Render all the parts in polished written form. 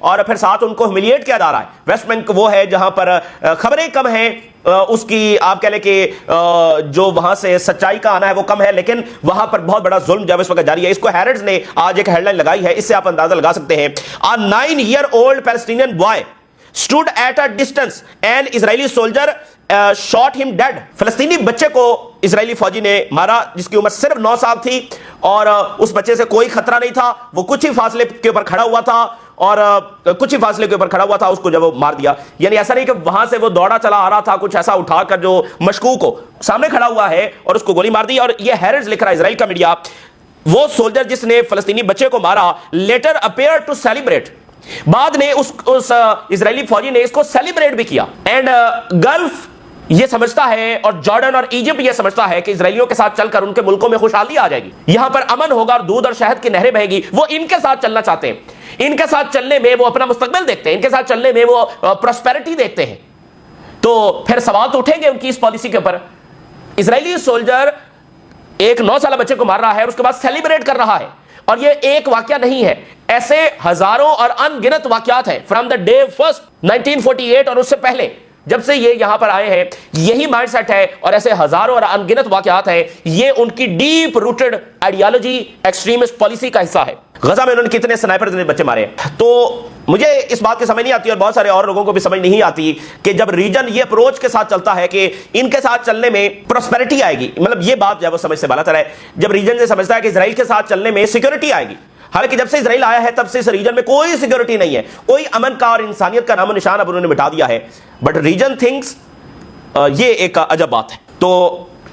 اور پھر ساتھ ان کو ہیوملیٹ کیا جا رہا ہے. ویسٹ بینک وہ ہے جہاں پر خبریں کم ہیں, اس کی آپ کہہ لیں کہ جو وہاں سے سچائی کا آنا ہے وہ کم ہے, لیکن وہاں پر بہت بڑا ظلم جب اس وقت جاری ہے. اس کو ہیرڈز نے آج ایک ہیڈ لائن لگائی ہے, اس سے آپ اندازہ لگا سکتے ہیں. A 9-year-old Palestinian boy stood at a distance and Israeli soldier shot him dead. فلسطینی بچے کو اسرائیلی فوجی نے مارا جس کی عمر صرف 9 سال تھی, اور اس بچے سے کوئی خطرہ نہیں تھا, وہ کچھ ہی فاصلے کے اوپر کھڑا ہوا تھا, اور کچھ ہی فاصلے کے اوپر کھڑا ہوا تھا, اس کو جب وہ مار دیا. یعنی ایسا نہیں کہ وہاں سے وہ دوڑا چلا آ رہا تھا, کچھ ایسا اٹھا کر جو مشکوک ہو سامنے کھڑا ہوا ہے اور اس کو گولی مار دی. اور یہ ہیرڈز لکھ رہا ہے اسرائیل کا میڈیا, وہ سولجر جس نے فلسطینی بچے کو مارا لیٹر اپیئر ٹو سیلیبریٹ, بعد نے اس اسرائیلی فوجی نے اس کو سیلیبریٹ بھی کیا. اینڈ گلف یہ سمجھتا ہے, اور جارڈن اور ایجپٹ یہ سمجھتا ہے کہ اسرائیلیوں کے ساتھ چل کر ان کے ملکوں میں خوشحالی آ جائے گی, یہاں پر امن ہوگا اور دودھ اور شہد کی نہریں بہیں گی. وہ ان کے ساتھ چلنا چاہتے ہیں, ان کے ساتھ چلنے میں وہ اپنا مستقبل دیکھتے ہیں, ان کے ساتھ چلنے میں وہ پراسپیرٹی دیکھتے ہیں. تو پھر سوال تو اٹھیں گے ان کی اس پالیسی کے اوپر. اسرائیلی سولجر ایک 9 سالہ بچے کو مار رہا ہے اور اس کے بعد سیلیبریٹ کر رہا ہے, اور یہ ایک واقعہ نہیں ہے, ایسے ہزاروں اور ان گنت واقعات ہیں فرام دا ڈے فرسٹ 1948 اور اس سے پہلے جب سے یہ یہاں پر آئے ہیں. یہی مائنڈ سیٹ ہے, اور ایسے ہزاروں اور ان گنت واقعات ہیں. یہ ان کی deep rooted ideology, extremist policy کا حصہ ہے. غزہ میں انہوں نے کتنے سنائپرز نے بچے مارے. تو مجھے اس بات کی سمجھ نہیں آتی, اور بہت سارے اور لوگوں کو بھی سمجھ نہیں آتی, کہ جب ریجن یہ اپروچ کے ساتھ چلتا ہے کہ ان کے ساتھ چلنے میں پراسپیرٹی آئے گی, مطلب یہ بات جو ہے وہ سمجھ سے بالا تر ہے. جب ریجن یہ سمجھتا ہے کہ اسرائیل کے ساتھ چلنے میں سیکورٹی آئے گی, حالانکہ جب سے اسرائیل آیا ہے تب سے اس ریجن میں کوئی سیکورٹی نہیں ہے, کوئی امن کا اور انسانیت کا نام و نشان اب انہوں نے مٹا دیا ہے. بٹ ریجن تھنکس یہ ایک عجب بات ہے. تو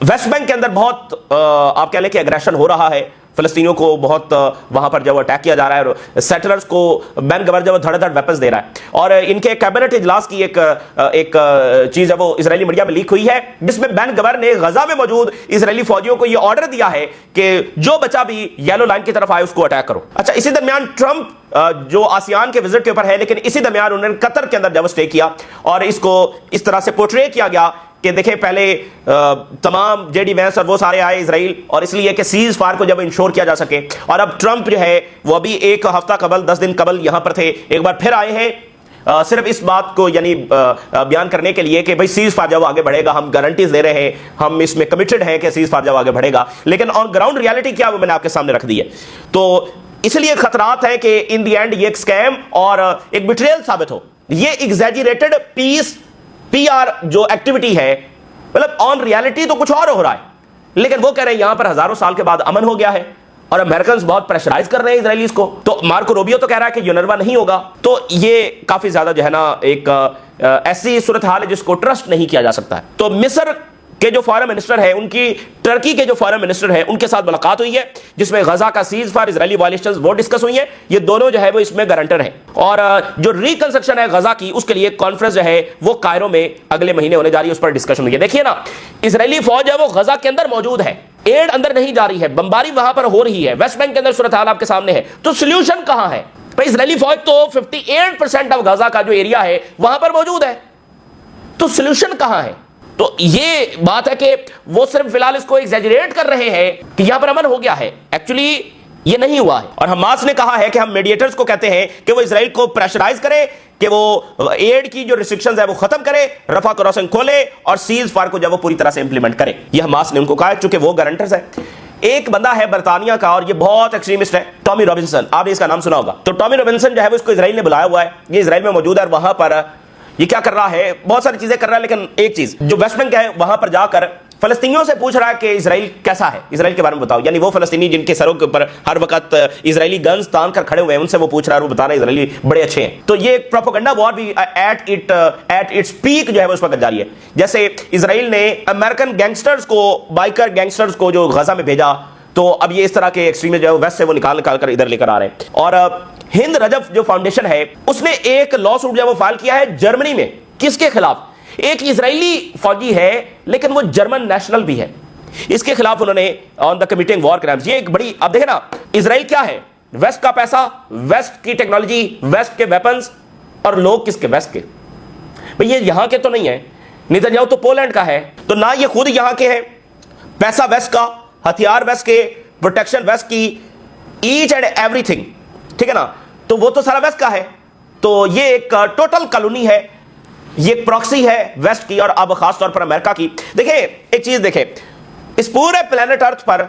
ویسٹ بینک کے اندر بہت آپ کہہ لیں کہ ایگریشن ہو رہا ہے, فلسطینیوں کو بہت وہاں پر جب اٹیک کیا جا رہا ہے, اور سیٹلرز کو بین گور جب دھڑ دھڑ ویپنز دے رہا ہے. اور ان کے کیبنٹ اجلاس کی ایک چیز ہے وہ اسرائیلی میڈیا میں لیک ہوئی ہے, جس میں بین گور نے غزہ میں موجود اسرائیلی فوجیوں کو یہ آرڈر دیا ہے کہ جو بچہ بھی یلو لائن کی طرف آئے اس کو اٹیک کرو. اچھا, اسی درمیان ٹرمپ جو آسیان کے وزٹ کے اوپر ہے, لیکن اسی درمیان انہوں نے قطر کے اندر جب اسٹے کیا, اور اس کو اس طرح سے پورٹرے کیا گیا کہ دیکھیں پہلے تمام جے ڈی وینس اور وہ سارے آئے اسرائیل, اور اس لیے کہ سیز فائر کو جب انشور کیا جا سکے. اور اب ٹرمپ جو ہے وہ ابھی ایک ہفتہ قبل 10 دن قبل یہاں پر تھے, ایک بار پھر آئے ہیں صرف اس بات کو یعنی بیان کرنے کے لیے کہ بھئی سیز فائر جب آگے بڑھے گا, ہم گارنٹیز دے رہے ہیں, ہم اس میں کمیٹڈ ہیں کہ سیز فائر جب آگے بڑھے گا. لیکن آن گراؤنڈ ریالٹی کیا وہ میں نے آپ کے سامنے رکھ دی ہے. تو اس لیے خطرات ہیں کہ ان دی اینڈ یہ ایک سکیم اور ایک بیٹریل ثابت ہو. یہ ایگزیجریٹڈ پیس پی آر جو ایکٹیویٹی ہے, مطلب آن ریالٹی تو کچھ اور ہو رہا ہے, لیکن وہ کہہ رہے ہیں یہاں پر ہزاروں سال کے بعد امن ہو گیا ہے, اور امریکنز بہت پریشرائز کر رہے ہیں اسرائیلیز کو. تو مارکو روبیو تو کہہ رہا ہے کہ یونروا نہیں ہوگا. تو یہ کافی زیادہ جو ہے نا ایک ایسی صورتحال ہے جس کو ٹرسٹ نہیں کیا جا سکتا ہے. تو مصر کے جو فارن منسٹر ہے, ان کی ٹرکی کے جو فارن منسٹر ہے, ان کے ساتھ ملاقات ہوئی ہے, جس میں غزہ کا سیز فائر, اسرائیلی وائلیشنز وہ ڈسکس ہوئی ہیں. یہ دونوں جو ہے وہ اس میں گارنٹر ہیں, اور جو ریکنسٹرکشن ہے غزہ کی اس کے لیے کانفرنس جو ہے وہ کائرو میں اگلے مہینے ہونے جا رہی ہے, اس پر ڈسکشن ہوئی ہے. دیکھیے نا, اسرائیلی فوج ہے وہ غزہ کے اندر موجود ہے, ایڈ اندر نہیں جا رہی ہے, بمباری وہاں پر ہو رہی ہے, ویسٹ بینک کے اندر صورتحال آپ کے سامنے ہے. تو سولوشن کہاں ہے؟ اسرائیلی فوج تو 58% آف غزہ کا جو ایریا ہے وہاں پر موجود ہے, تو سولوشن کہاں ہے؟ تو یہ بات ہے کہ وہ صرف فی الحال اس کو ایگزیجریٹ کر رہے ہیں کہ یہاں پر امن ہو گیا ہے, ایکچولی یہ نہیں ہوا ہے. اور حماس نے کہا ہے کہ ہم میڈیٹرز کو کہتے ہیں کہ وہ اسرائیل کو پریشرائز کرے کہ وہ ایڈ کی جو ریسٹرکشنز ہے وہ ختم کرے, رفح کراسنگ کھولے, اور سیز فائر کو جب وہ پوری طرح سے امپلیمنٹ کرے. یہ حماس نے ان کو کہا ہے, چونکہ وہ گارنٹرز ہیں. ایک بندہ ہے برطانیہ کا اور یہ بہت ایکسٹریمسٹ ہے, ٹامی رابنسن, آپ نے اس کا نام سنا ہوگا. تو ٹامی رابنسن جو ہے وہ اس کو اسرائیل نے بلایا ہوا ہے, یہ اسرائیل میں موجود ہے, اور وہاں پر یہ کیا کر رہا ہے, بہت ساری چیزیں کر رہا ہے, لیکن ایک چیز جو ویسٹ بینک ہے وہاں پر جا کر فلسطینیوں سے پوچھ رہا ہے کہ اسرائیل کیسا ہے, اسرائیل کے بارے میں بتاؤ. یعنی وہ فلسطینی جن کے سروں کے اوپر ہر وقت اسرائیلی گنز تان کر کھڑے ہوئے ہیں, ان سے وہ پوچھ رہا ہے, وہ بتا رہے ہیں اسرائیلی بڑے اچھے ہیں. تو یہ ایک پروپیگنڈا وار بھی ایٹ اٹس پیک جو ہے وہ اس وقت جاری ہے. جیسے اسرائیل نے امریکن گینگسٹرز کو, بائکر گینگسٹرز کو جو غزہ میں بھیجا, تو اب یہ اس طرح کے ایکسٹریمسٹ جو ہے ویسٹ سے وہ نکال کر ادھر لے کر آ رہے ہیں. اور ہند رجب جو فاؤنڈیشن ہے اس نے ایک لا سوٹ جو ہے وہ فائل کیا ہے جرمنی میں. کس کے خلاف؟ ایک اسرائیلی فوجی ہے لیکن وہ جرمن نیشنل بھی ہے, اس کے خلاف انہوں نے آن دا کمیٹنگ وار کرائمز. یہ ایک بڑی, اب دیکھیں نا, اسرائیل کیا ہے, ویسٹ کا پیسہ, ویسٹ کی ٹیکنالوجی, ویسٹ کے ویپنز, اور لوگ کس کے, ویسٹ کے. بھئی یہ یہاں کے تو نہیں ہے, نیتن یاہو تو پولینڈ کا ہے, تو نہ یہ خود یہاں کے ہیں. پیسہ ویسٹ کا, ہتھیار ویسٹ کے, پروٹیکشن ویسٹ کی, ایچ اینڈ ایوری تھنگ, ٹھیک ہے نا. تو وہ تو سارا ویسٹ کا ہے. تو یہ ایک ٹوٹل کالونی ہے, یہ ایک پراکسی ہے ویسٹ کی اور اب خاص طور پر امریکہ کی. دیکھیں ایک چیز دیکھیں, اس پورے پلانٹ ارتھ پر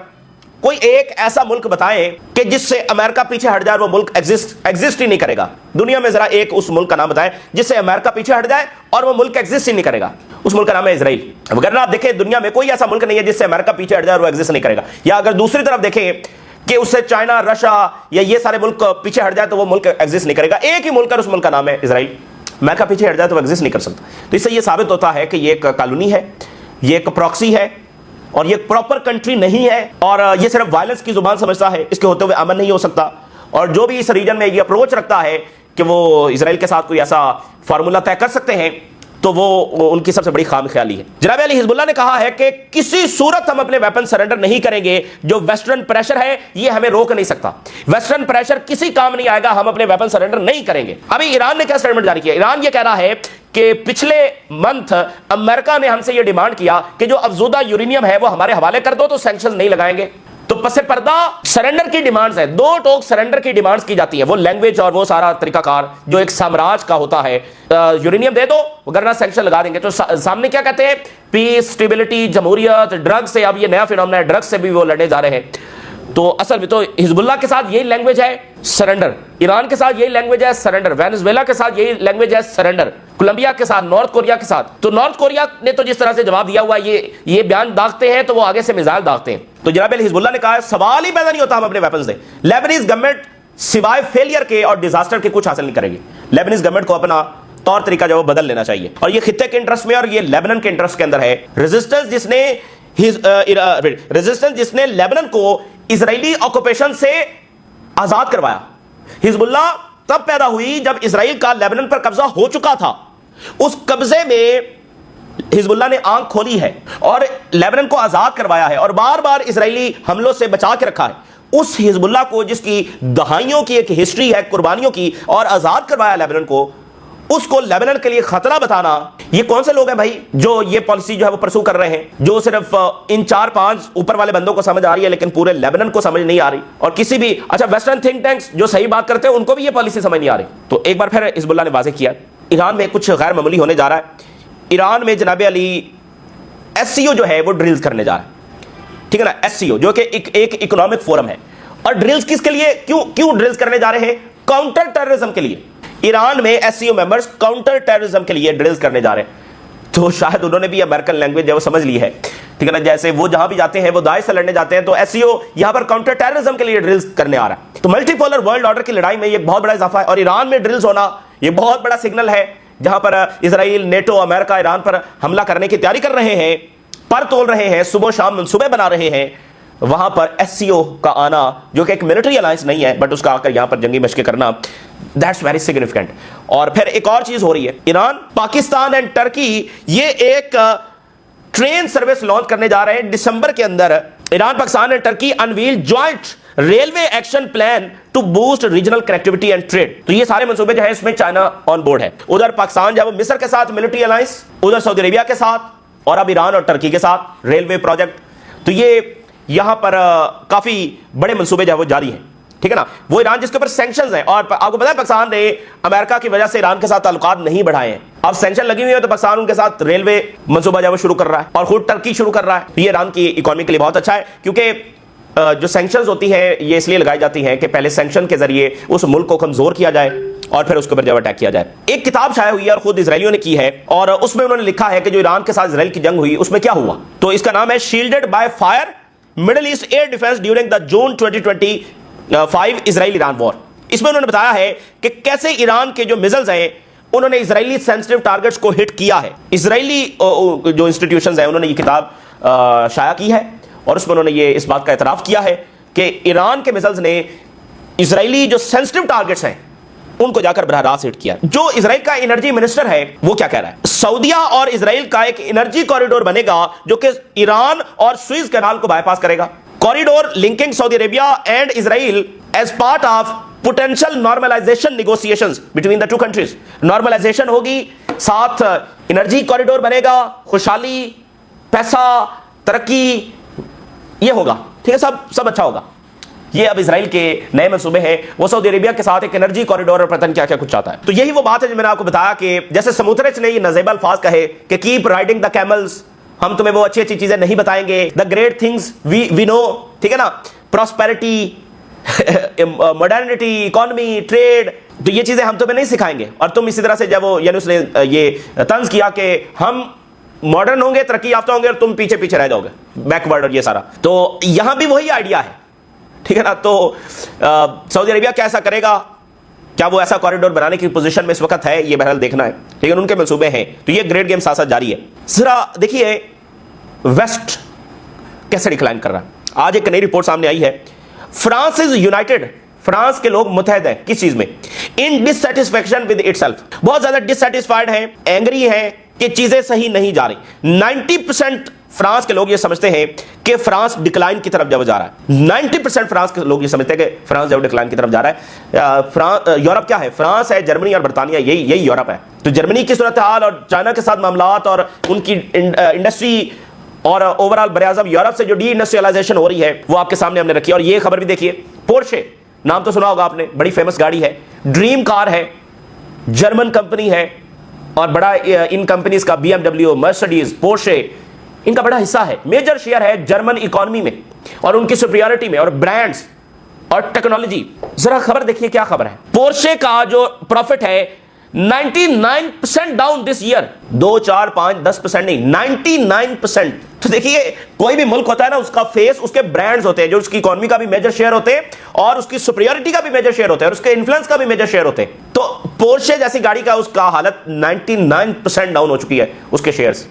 کوئی ایک ایسا ملک بتائیں کہ جس سے امریکہ پیچھے ہٹ جائے, وہ ملک ایگزسٹ ہی نہیں کرے گا. دنیا میں ذرا ایک اس ملک کا نام بتائیں جس سے امریکہ پیچھے ہٹ جائے اور وہ ملک ایگزسٹ ہی نہیں کرے گا. اس ملک کا نام ہے اسرائیل. اگر آپ دیکھیں دنیا میں کوئی ایسا ملک نہیں ہے جس سے امریکہ پیچھے ہٹ جائے اور وہ ایگزسٹ نہیں کرے گا. یا اگر دوسری طرف دیکھیں کہ اس سے چائنا, رشیا یا یہ سارے ملک پیچھے ہٹ جائے تو وہ ملک ایگزسٹ نہیں کرے گا. ایک ہی ملک ہے, اس ملک کا نام ہے اسرائیل. امریکہ پیچھے ہٹ جائے تو وہ ایگزسٹ نہیں کر سکتا. تو اس سے یہ ثابت ہوتا ہے کہ یہ ایک کالونی ہے, یہ ایک پراکسی ہے اور یہ پراپر کنٹری نہیں ہے, اور یہ صرف وائلنس کی زبان سمجھتا ہے. اس کے ہوتے ہوئے امن نہیں ہو سکتا. اور جو بھی اس ریجن میں یہ اپروچ رکھتا ہے کہ وہ اسرائیل کے ساتھ کوئی ایسا فارمولا طے کر سکتے ہیں, تو وہ ان کی سب سے بڑی خام خیالی ہے. جناب علی, حزب اللہ نے کہا ہے کہ کسی صورت ہم اپنے ویپن سرنڈر نہیں کریں گے. جو ویسٹرن پریشر ہے یہ ہمیں روک نہیں سکتا. ویسٹرن پریشر کسی کام نہیں آئے گا, ہم اپنے ویپن سرنڈر نہیں کریں گے. ابھی ایران نے کیا سٹیٹمنٹ جاری کیا؟ ایران یہ کہہ رہا ہے کہ پچھلے منتھ امریکہ نے ہم سے یہ ڈیمانڈ کیا کہ جو افزودہ یورینیم ہے وہ ہمارے حوالے کر دو, تو سینکشنز نہیں لگائیں گے. تو پس پردہ سرنڈر کی ڈیمانڈز ہے, دو ٹوک سرنڈر کی ڈیمانڈز کی جاتی ہیں. وہ لینگویج اور وہ سارا طریقہ کار جو ایک سامراج کا ہوتا ہے, یورینیم دے دو وگرنہ سینکشن لگا دیں گے. تو سامنے کیا کہتے ہیں؟ پیس, اسٹیبلٹی, جمہوریت, ڈرگ سے. اب یہ نیا فینومنا ہے, ڈرگ سے بھی وہ لڑنے جا رہے ہیں. تو اصل میں تو حزب اللہ کے ساتھ یہی لینگویج ہے سرنڈر, ایران کے ساتھ یہی لینگویج ہے سرنڈر, وینزویلا کے ساتھ یہی لینگویج ہے سرنڈر, کولمبیا کے ساتھ, نارتھ کوریا کے ساتھ. تو نارتھ کوریا نے تو جس طرح سے جواب دیا ہوا ہے, یہ بیان داغتے ہیں تو وہ آگے سے میزائل داغتے ہیں. تو جناب حزب اللہ نے کہا ہے سوال ہی پیدا نہیں ہوتا ہم اپنے ویپنز دیں. لیبنیز گورنمنٹ سوائے فیلئر کے اور ڈیزاسٹر کے کچھ حاصل نہیں کرے گی. لیبنیز گورنمنٹ کو اپنا طور طریقہ جو بدل لینا چاہیے, اور یہ خطے کے انٹرسٹ میں اور یہ لیبنن کے انٹرسٹ کے اندر ہے. ریزسٹنس جس نے لیبنن کو اسرائیلی آکوپیشن سے آزاد کروایا. حزب اللہ تب پیدا ہوئی جب اسرائیل کا لیبنن پر قبضہ ہو چکا تھا. اس قبضے میں حزب اللہ نے آنکھ کھولی ہے اور لیبنن کو آزاد کروایا ہے, اور بار بار اسرائیلی حملوں سے بچا کے رکھا ہے. اس حزب اللہ کو جس کی دہائیوں کی ایک ہسٹری ہے قربانیوں کی, اور آزاد کروایا لیبنن کو, اس کو لیبنن کے لیے خطرہ بتانا, یہ کون سے لوگ ہیں بھائی جو یہ پالیسی جو ہے وہ پرسو کر رہے ہیں, جو صرف ان 4-5 اوپر والے بندوں کو سمجھ آ رہی ہے لیکن پورے لیبنن کو سمجھ نہیں آ رہی, اور کسی بھی اچھا ویسٹرن تھنک ٹینکس جو صحیح بات کرتے ہیں ان کو بھی یہ پالیسی سمجھ نہیں آ رہی. تو ایک بار پھر حزب اللہ نے واضح کیا ایران میں کچھ غیر معمولی ہونے جا رہا ہے. ایران میں جناب علی ایس سی او جو ہے وہ ڈرلز کرنے جا رہا ہے, ٹھیک ہے نا. ایس سی او جو کہ ایک اکنامک فورم ہے, اور ڈرلز کس کے لیے, کیوں ڈرلز کرنے جا رہے ہیں؟ کاؤنٹر ٹیررزم کے لیے. ایران میں ایس سی او ممبرز کاؤنٹر ٹیررزم کے لیے ڈرلز کرنے جا رہے ہیں. تو شاید انہوں نے بھی امریکن لینگویج ہے وہ سمجھ لی ہے, ٹھیک ہے نا. جیسے وہ جہاں بھی جاتے ہیں وہ داعش سے لڑنے جاتے ہیں, تو ایس سی او یہاں پر کاؤنٹر ٹیررزم کے لیے ڈرلز کرنے آ رہا ہے. تو ملٹی پولر ورلڈ آرڈر کی لڑائی میں یہ بہت بڑا اضافہ ہے, اور ایران میں ڈرلز ہونا یہ بہت بڑا سگنل ہے, جہاں پر اسرائیل, نیٹو, امریکہ ایران پر حملہ کرنے کی تیاری کر رہے ہیں, پر تول رہے ہیں, صبح شام منصوبے بنا رہے ہیں. وہاں پر ایس سی او کا آنا جو کہ ایک ملٹری الائنس نہیں ہے, بٹ اس کا آ کر یہاں پر جنگی مشقیں کرنا, دیٹس ویری سگنیفیکنٹ. اور پھر ایک اور چیز ہو رہی ہے, ایران, پاکستان اینڈ ٹرکی یہ ایک ٹرین سروس لانچ کرنے جا رہے ہیں دسمبر کے اندر. Iran, Pakistan and Turkey unveil joint railway action plan to boost regional connectivity and trade. تو یہ سارے منصوبے جو ہے اس میں چائنا آن بورڈ ہے. ادھر پاکستان جو ہے وہ مصر کے ساتھ ملٹری الائنس, ادھر سعودی عربیہ کے ساتھ, اور اب ایران اور ٹرکی کے ساتھ ریلوے پروجیکٹ. تو یہ یہاں پر کافی بڑے منصوبے جو ہے وہ جاری ہیں, ٹھیک ہے نا. وہ ایران جس کے اوپر سینکشنز ہیں, اور آپ کو پتا ہے پاکستان نے امریکہ کی وجہ سے ایران کے ساتھ تعلقات نہیں بڑھائے ہیں. اب سینکشن لگی ہوئی ہے تو پاکستان ان کے ساتھ ریلوے منصوبہ جو ہے وہ شروع کر رہا ہے, اور خود ٹرکی شروع کر رہا ہے. یہ ایران کی اکانومی کے لیے بہت اچھا ہے, کیونکہ جو سینکشنز ہوتی ہیں یہ اس لیے لگائی جاتی ہیں کہ پہلے سینکشن کے ذریعے اس ملک کو کمزور کیا جائے اور پھر اس کے اوپر جب اٹیک کیا جائے. ایک کتاب شائع ہوئی ہے اور خود اسرائیلیوں نے کی ہے, اور اس میں انہوں نے لکھا ہے کہ جو ایران کے ساتھ اسرائیل کی جنگ ہوئی اس میں کیا ہوا. تو اس کا نام ہے shielded by fire Middle East air defence during the June 2025 Israel Iran war. اس میں انہوں نے بتایا ہے کہ کیسے ایران کے جو میزلز ہیں انہوں نے اسرائیلی سینسٹیو ٹارگٹس کو ہٹ کیا ہے. اسرائیلی جو انسٹیٹیوشنز ہیں انہوں نے یہ کتاب شائع کی ہے, اور اس میں انہوں نے یہ اس بات کا اعتراف کیا ہے کہ ایران کے میزلز نے اسرائیلی جو سینسٹیو ٹارگٹس ہیں ان کو جا کر براہ راست ہٹ کیا. جو اسرائیل کا انرجی منسٹر ہے وہ کیا کہہ رہا ہے, سعودیہ اور اسرائیل کا ایک انرجی کوریڈور بنے گا جو کہ ایران اور سوئز کینال کو بائی پاس کرے گا. Corridor linking Saudi Arabia and Israel as part of potential normalisation negotiations between the two countries. Normalisation ہوگی, ساتھ انرجی کوریڈور بنے گا, خوشحالی, پیسہ, ترقی, یہ ہوگا, ٹھیک ہے, سب اچھا ہوگا. یہ اب اسرائیل کے نئے منصوبے ہیں، وہ سعودی عربیہ کے ساتھ ایک انرجی کوریڈور اور پتن کیا کیا کچھ چاہتا ہے۔ تو یہی وہ بات ہے جو میں نے آپ کو بتایا کہ جیسے سموترچ نے یہ نازیبا الفاظ کہے کہ کیپ رائڈنگ دا کیملز، ہم تمہیں وہ اچھی اچھی چیزیں نہیں بتائیں گے، دا گریٹ تھنگز وی نو، ٹھیک ہے نا، پراسپیرٹی، ماڈرنٹی، اکانومی، ٹریڈ، تو یہ چیزیں ہم تمہیں نہیں سکھائیں گے۔ اور تم اسی طرح سے جب وہ یعنی اس نے یہ طنز کیا کہ ہم ماڈرن ہوں گے، ترقی یافتہ ہوں گے، اور تم پیچھے پیچھے رہ جاؤ گے، بیکورڈ اور یہ سارا، تو یہاں بھی وہی آئیڈیا ہے، ٹھیک ہے نا۔ تو سعودی عربیہ کیا ایسا کرے گا؟ کیا وہ ایسا کوریڈور بنانے کی پوزیشن میں اس وقت ہے؟ یہ بہرحال دیکھنا ہے، لیکن ان کے منصوبے ہیں۔ تو یہ گریٹ گیم ساتھ ساتھ جاری ہے۔ ذرا دیکھیے ویسٹ کیسے ڈکلائن کر رہا ہے۔ آج ایک نئی رپورٹ سامنے آئی ہے، فرانس از یونائٹڈ، فرانس کے لوگ متحد ہیں کس چیز میں؟ ان ڈسسیٹسفیکشن ود اٹ سیلف، بہت زیادہ ڈسسیٹسفائیڈ ہیں، اینگری ہیں کہ چیزیں صحیح نہیں جا رہی۔ 90% فرانس کے لوگ یہ سمجھتے ہیں کہ فرانس ڈکلائن کی طرف جا رہا ہے۔ 90% فرانس کے لوگ یہ سمجھتے ہیں کہ فرانس جب ڈکلائن کی طرف جا رہا ہے۔ یورپ کیا ہے؟ فرانس ہے، جرمنی اور برطانیہ، یہی یورپ ہے۔ تو جرمنی کی صورتحال اور چائنا کے ساتھ معاملات اور ان کی انڈسٹری اور اوور آل براعظم یورپ سے جو ڈی انڈسٹریلائزیشن ہو رہی ہے وہ آپ کے سامنے ہم نے رکھی ہے۔ اور یہ خبر بھی دیکھیے، پورشے نام تو سنا ہوگا آپ نے، بڑی فیمس گاڑی ہے، ڈریم کار ہے، جرمن کمپنی ہے، اور بڑا ان کمپنیز کا B M W, Mercedes, Porsche, ان کا بڑا حصہ ہے، میجر شیئر ہے جرمن اکانومی میں اور ان کی سپریورٹی میں اور برانڈز اور ٹیکنالوجی۔ ذرا خبر دیکھیے کیا خبر ہے۔ پورشے کا جو پروفٹ ہے 99% ڈاؤن دس ایئر، 2 4 5 10% نہیں، 99%۔ تو دیکھیے کوئی بھی ملک ہوتا ہے نا، اس کا فیس اس کے برانڈز ہوتے ہیں جو اس کی اکانومی کا بھی میجر شیئر ہوتے ہیں اور اس کی سپریورٹی کا بھی میجر شیئر ہوتا ہے اور اس کے انفلوئنس کا بھی میجر شیئر ہوتے ہیں۔ تو پورشے جیسی گاڑی کا اس کا حالت 99% ڈاؤن ہو چکی ہے اس کے شیئرز۔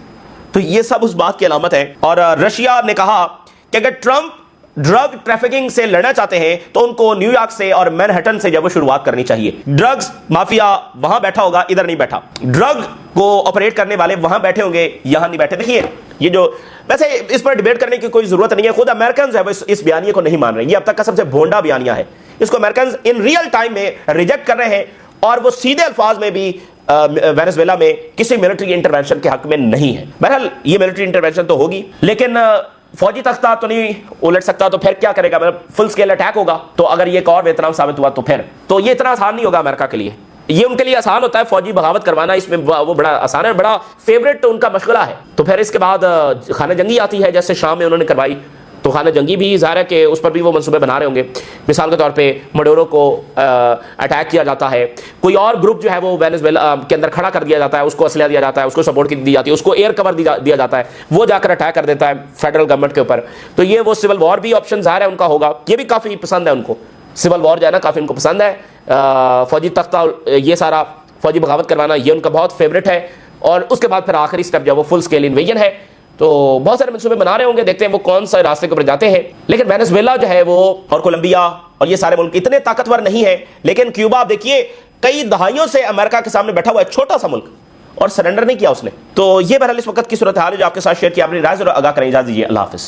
تو یہ سب اس بات کی علامت ہے۔ اور رشیا نے کہا کہ اگر ٹرمپ ڈرگ ٹریفکنگ سے لڑنا چاہتے ہیں تو ان کو نیو یارک سے اور مینہٹن سے جب وہ شروعات کرنی چاہیے۔ ڈرگز مافیا وہاں بیٹھا ہوگا، ادھر نہیں بیٹھا۔ ڈرگ کو آپریٹ کرنے والے وہاں بیٹھے ہوں گے، یہاں نہیں بیٹھے۔ دیکھیے یہ جو، ویسے اس پر ڈیبیٹ کرنے کی کوئی ضرورت نہیں ہے، خود امریکنز ہے وہ اس بیانیے کو نہیں مان رہے۔ یہ اب تک کا سب سے بھونڈا بیانیہ ہے، اس کو امریکنز ان ریئل ٹائم میں ریجیکٹ کر رہے ہیں، اور وہ سیدھے الفاظ میں بھی وینزویلا میں کسی ملٹری انٹرونشن کے حق میں نہیں ہے۔ بہرحال یہ ملٹری انٹرونشن تو ہوگی، لیکن فوجی تختہ تو نہیں الٹ سکتا، تو پھر کیا کرے گا؟ فل سکیل اٹیک ہوگا۔ تو اگر یہ ایک اور ویتنام ثابت ہوا تو پھر تو یہ اتنا آسان نہیں ہوگا امریکہ کے لیے۔ یہ ان کے لیے آسان ہوتا ہے فوجی بغاوت کروانا، اس میں وہ بڑا آسان ہے، بڑا فیوریٹ ان کا مشغلہ ہے۔ تو پھر اس کے بعد خانہ جنگی آتی ہے، جیسے شام میں انہوں نے کروائی، تو خانہ جنگی بھی ظاہر ہے کہ اس پر بھی وہ منصوبے بنا رہے ہوں گے۔ مثال کے طور پہ مڈورو کو اٹیک کیا جاتا ہے، کوئی اور گروپ جو ہے وہ وینزویلا کے اندر کھڑا کر دیا جاتا ہے، اس کو اسلحہ دیا جاتا ہے، اس کو سپورٹ دی جاتی ہے، اس کو ایئر کور دیا جاتا ہے، وہ جا کر اٹیک کر دیتا ہے فیڈرل گورنمنٹ کے اوپر۔ تو یہ وہ سول وار بھی آپشن ظاہر ہے ان کا ہوگا، یہ بھی کافی پسند ہے ان کو، سول وار جو ہے نا کافی ان کو پسند ہے۔ فوجی تختہ، یہ سارا فوجی بغاوت کروانا، یہ ان کا بہت فیوریٹ ہے۔ اور اس کے بعد پھر آخری سٹیپ جو ہے وہ فل سکیل انویژن ہے۔ تو بہت سارے منصوبے بنا رہے ہوں گے، دیکھتے ہیں وہ کون سا راستے کے اوپر جاتے ہیں۔ لیکن وینزویلا جو ہے وہ اور کولمبیا اور یہ سارے ملک اتنے طاقتور نہیں ہیں، لیکن کیوبا آپ دیکھیے کئی دہائیوں سے امریکہ کے سامنے بیٹھا ہوا ہے، چھوٹا سا ملک، اور سرنڈر نہیں کیا اس نے۔ تو یہ بہرحال اس وقت کی صورتحال ہے جو آپ کے ساتھ شیئر کی، اپنی رائے ضرور آگاہ کریں۔ اجازت دیجیے، اللہ حافظ۔